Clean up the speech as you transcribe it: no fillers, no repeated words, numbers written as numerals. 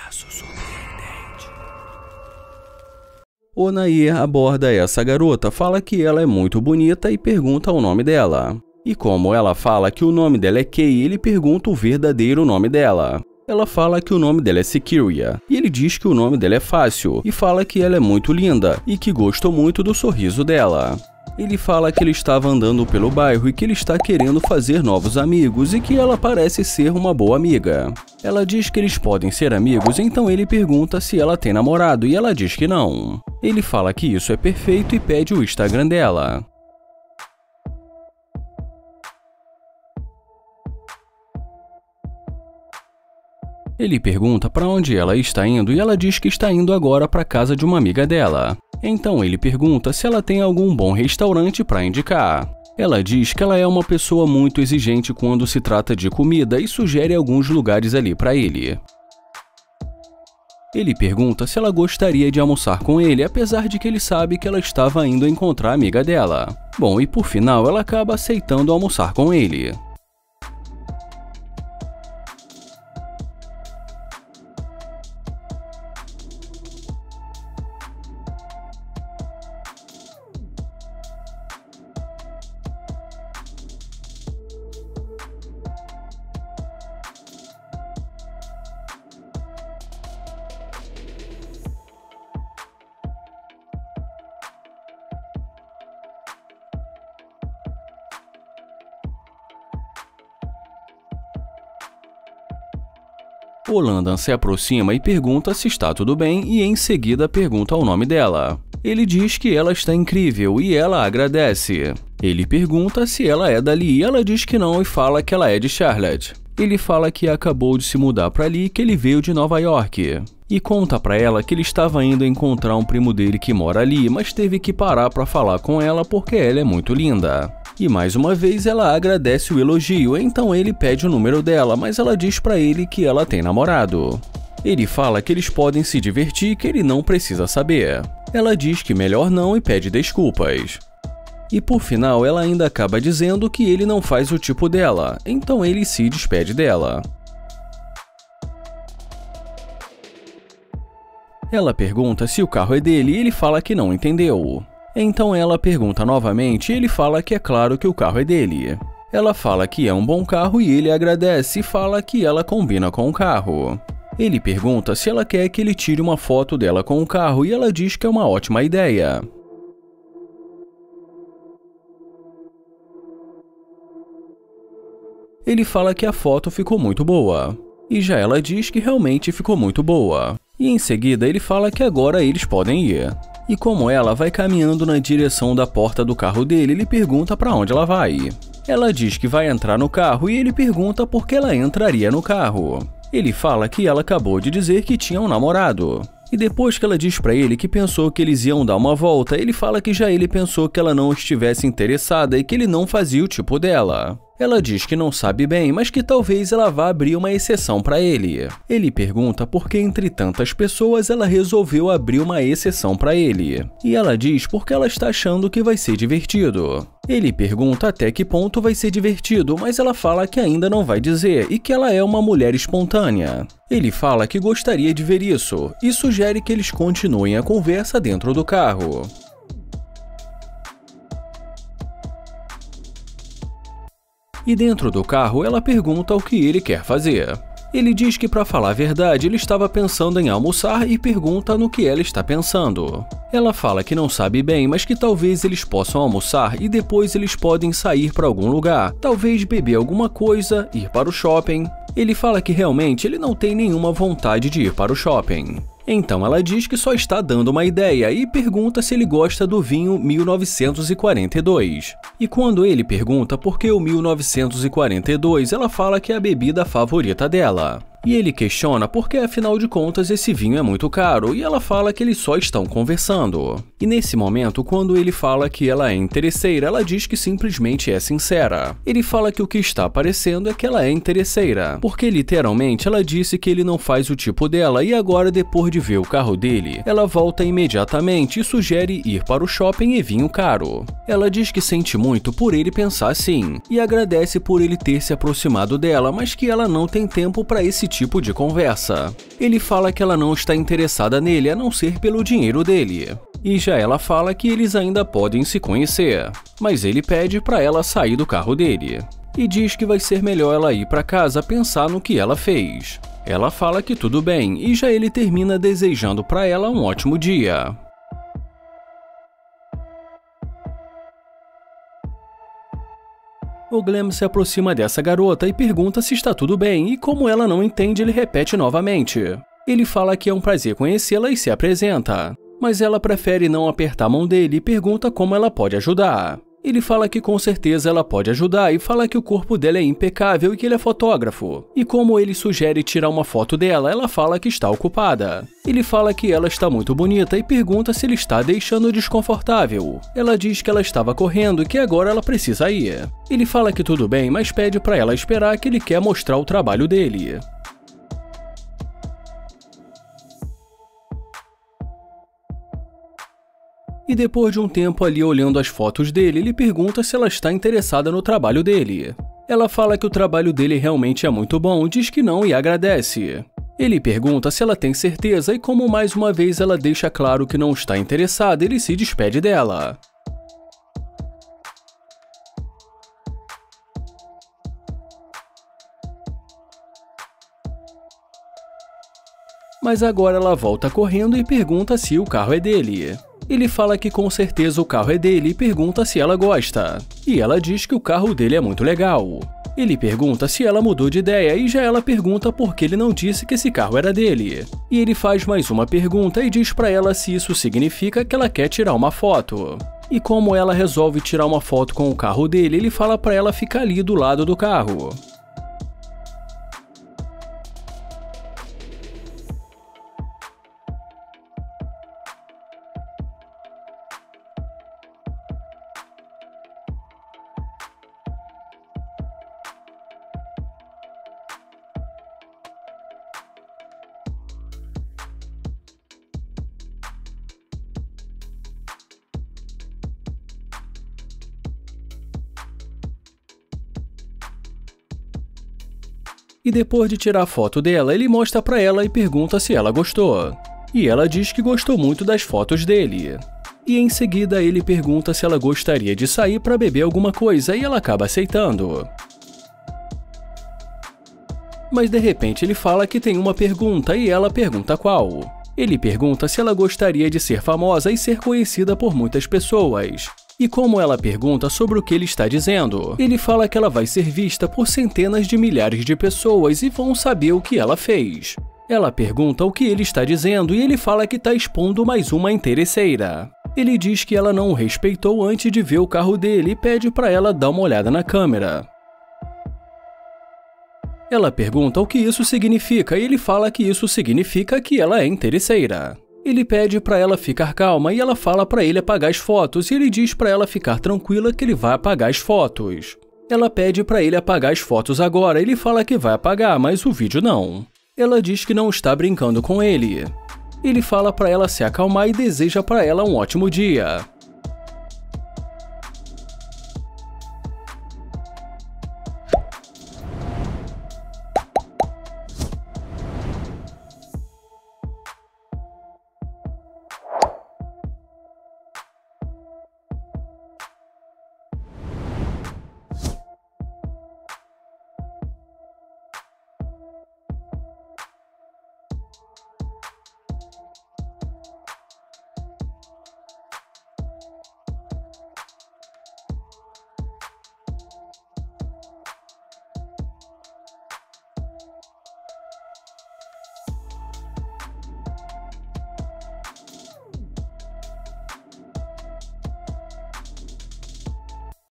Caso surpreendente. Onair aborda essa garota, fala que ela é muito bonita e pergunta o nome dela. E como ela fala que o nome dela é Kay, ele pergunta o verdadeiro nome dela. Ela fala que o nome dela é Sekiria, e ele diz que o nome dela é Fácil, e fala que ela é muito linda, e que gostou muito do sorriso dela. Ele fala que ele estava andando pelo bairro e que ele está querendo fazer novos amigos e que ela parece ser uma boa amiga. Ela diz que eles podem ser amigos, então ele pergunta se ela tem namorado e ela diz que não. Ele fala que isso é perfeito e pede o Instagram dela. Ele pergunta para onde ela está indo e ela diz que está indo agora para a casa de uma amiga dela. Então ele pergunta se ela tem algum bom restaurante para indicar. Ela diz que ela é uma pessoa muito exigente quando se trata de comida e sugere alguns lugares ali para ele. Ele pergunta se ela gostaria de almoçar com ele, apesar de que ele sabe que ela estava indo encontrar a amiga dela. Bom, e por final ela acaba aceitando almoçar com ele. O Landan se aproxima e pergunta se está tudo bem e em seguida pergunta o nome dela. Ele diz que ela está incrível e ela agradece. Ele pergunta se ela é dali e ela diz que não e fala que ela é de Charlotte. Ele fala que acabou de se mudar para ali e que ele veio de Nova York. E conta para ela que ele estava indo encontrar um primo dele que mora ali, mas teve que parar para falar com ela porque ela é muito linda. E mais uma vez ela agradece o elogio, então ele pede o número dela, mas ela diz pra ele que ela tem namorado. Ele fala que eles podem se divertir e que ele não precisa saber. Ela diz que melhor não e pede desculpas. E por final ela ainda acaba dizendo que ele não faz o tipo dela, então ele se despede dela. Ela pergunta se o carro é dele e ele fala que não entendeu. Então ela pergunta novamente e ele fala que é claro que o carro é dele. Ela fala que é um bom carro e ele agradece e fala que ela combina com o carro. Ele pergunta se ela quer que ele tire uma foto dela com o carro e ela diz que é uma ótima ideia. Ele fala que a foto ficou muito boa. E já ela diz que realmente ficou muito boa. E em seguida ele fala que agora eles podem ir. E como ela vai caminhando na direção da porta do carro dele, ele pergunta para onde ela vai. Ela diz que vai entrar no carro e ele pergunta por que ela entraria no carro. Ele fala que ela acabou de dizer que tinha um namorado. E depois que ela diz para ele que pensou que eles iam dar uma volta, ele fala que já ele pensou que ela não estivesse interessada e que ele não fazia o tipo dela. Ela diz que não sabe bem, mas que talvez ela vá abrir uma exceção para ele. Ele pergunta por que entre tantas pessoas ela resolveu abrir uma exceção para ele. E ela diz porque ela está achando que vai ser divertido. Ele pergunta até que ponto vai ser divertido, mas ela fala que ainda não vai dizer e que ela é uma mulher espontânea. Ele fala que gostaria de ver isso e sugere que eles continuem a conversa dentro do carro. E dentro do carro ela pergunta o que ele quer fazer. Ele diz que, para falar a verdade, ele estava pensando em almoçar e pergunta no que ela está pensando. Ela fala que não sabe bem, mas que talvez eles possam almoçar e depois eles podem sair para algum lugar, talvez beber alguma coisa, ir para o shopping. Ele fala que realmente ele não tem nenhuma vontade de ir para o shopping. Então ela diz que só está dando uma ideia e pergunta se ele gosta do vinho 1942. E quando ele pergunta por que o 1942, ela fala que é a bebida favorita dela. E ele questiona porque, afinal de contas, esse vinho é muito caro e ela fala que eles só estão conversando. E nesse momento, quando ele fala que ela é interesseira, ela diz que simplesmente é sincera. Ele fala que o que está aparecendo é que ela é interesseira, porque literalmente ela disse que ele não faz o tipo dela e agora, depois de ver o carro dele, ela volta imediatamente e sugere ir para o shopping e vinho caro. Ela diz que sente muito por ele pensar assim e agradece por ele ter se aproximado dela, mas que ela não tem tempo para esse esse tipo de conversa. Ele fala que ela não está interessada nele a não ser pelo dinheiro dele. E já ela fala que eles ainda podem se conhecer, mas ele pede para ela sair do carro dele. E diz que vai ser melhor ela ir para casa pensar no que ela fez. Ela fala que tudo bem e já ele termina desejando para ela um ótimo dia. O Glenn se aproxima dessa garota e pergunta se está tudo bem, e como ela não entende, ele repete novamente. Ele fala que é um prazer conhecê-la e se apresenta, mas ela prefere não apertar a mão dele e pergunta como ela pode ajudar. Ele fala que com certeza ela pode ajudar e fala que o corpo dela é impecável e que ele é fotógrafo. E como ele sugere tirar uma foto dela, ela fala que está ocupada. Ele fala que ela está muito bonita e pergunta se ele está deixando desconfortável. Ela diz que ela estava correndo e que agora ela precisa ir. Ele fala que tudo bem, mas pede para ela esperar que ele quer mostrar o trabalho dele. E depois de um tempo ali olhando as fotos dele, ele pergunta se ela está interessada no trabalho dele. Ela fala que o trabalho dele realmente é muito bom, diz que não e agradece. Ele pergunta se ela tem certeza e como mais uma vez ela deixa claro que não está interessada, ele se despede dela. Mas agora ela volta correndo e pergunta se o carro é dele. Ele fala que com certeza o carro é dele e pergunta se ela gosta. E ela diz que o carro dele é muito legal. Ele pergunta se ela mudou de ideia e já ela pergunta por que ele não disse que esse carro era dele. E ele faz mais uma pergunta e diz pra ela se isso significa que ela quer tirar uma foto. E como ela resolve tirar uma foto com o carro dele, ele fala pra ela ficar ali do lado do carro. E depois de tirar a foto dela, ele mostra pra ela e pergunta se ela gostou. E ela diz que gostou muito das fotos dele. E em seguida ele pergunta se ela gostaria de sair para beber alguma coisa e ela acaba aceitando. Mas de repente ele fala que tem uma pergunta e ela pergunta qual. Ele pergunta se ela gostaria de ser famosa e ser conhecida por muitas pessoas. E como ela pergunta sobre o que ele está dizendo, ele fala que ela vai ser vista por centenas de milhares de pessoas e vão saber o que ela fez. Ela pergunta o que ele está dizendo e ele fala que está expondo mais uma interesseira. Ele diz que ela não o respeitou antes de ver o carro dele e pede para ela dar uma olhada na câmera. Ela pergunta o que isso significa e ele fala que isso significa que ela é interesseira. Ele pede para ela ficar calma e ela fala para ele apagar as fotos e ele diz para ela ficar tranquila que ele vai apagar as fotos. Ela pede para ele apagar as fotos agora, ele fala que vai apagar, mas o vídeo não. Ela diz que não está brincando com ele. Ele fala para ela se acalmar e deseja para ela um ótimo dia.